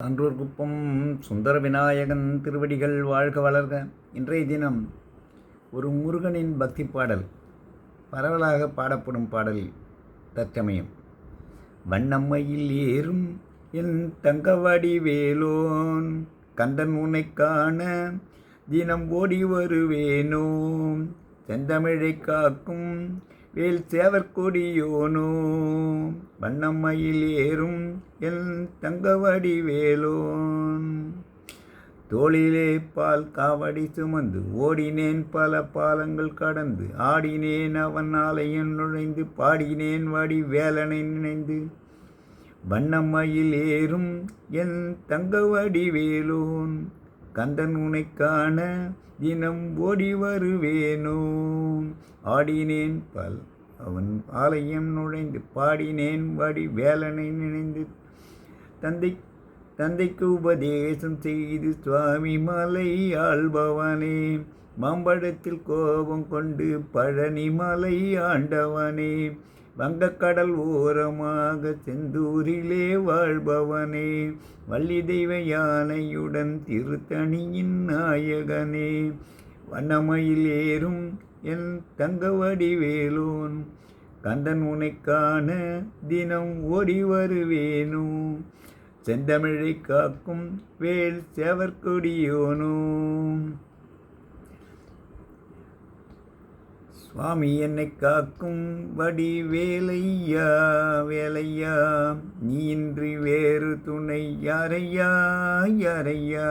சான்றோர்குப்பம் சுந்தர விநாயகன் திருவடிகள் வாழ்க வளர்க. இன்றைய தினம் ஒரு முருகனின் பக்தி பாடல், பரவலாக பாடப்படும் பாடல். தற்சமயம் வண்ணம்மையில் ஏறும் என் தங்கவடி வேலோன், கந்தன் உன்னை காண தினம் ஓடி வருவேனோ, செந்தமிழை காக்கும் வேல் சேவற்கொடியோனோ, வண்ணம்மையில் ஏறும் என் தங்கவடி வேலோன். தோளிலே பால் காவடி சுமந்து ஓடினேன் பல பாலங்கள் கடந்து, ஆடினேன் அவன் ஆலயம் நுழைந்து, பாடினேன் வடி வேலனை நினைந்து, வண்ணம்மையில் ஏறும் என் தங்கவடி வேலோன், கந்தன் உன்னை காண தினம் ஓடி வருவேனோ, ஆடினேன் பல் அவன் ஆலயம் நுழைந்து, பாடினேன் வடி வேலனை நினைந்து, தந்தைக்கு உபதேசம் செய்து சுவாமி மலை ஆள்பவனே, மாம்பழத்தில் கோபம் கொண்டு பழனி மலை ஆண்டவனே, வங்கக்கடல் ஓரமாக செந்தூரிலே வாழ்பவனே, வள்ளி தெய்வ யானையுடன் திருத்தணியின் நாயகனே, வண்ணமயில் ஏறும் என் தங்கவடி வேலோன், கந்தன் உன்னை காண தினம் ஓடி வருவேனோ, செந்தமிழை காக்கும் வேல் சேவற்கொடியோனோ. சுவாமி என்னை காக்கும் வடி வேலையா வேலையா, நீ இன்றி வேறு துணை யாரையா யாரையா.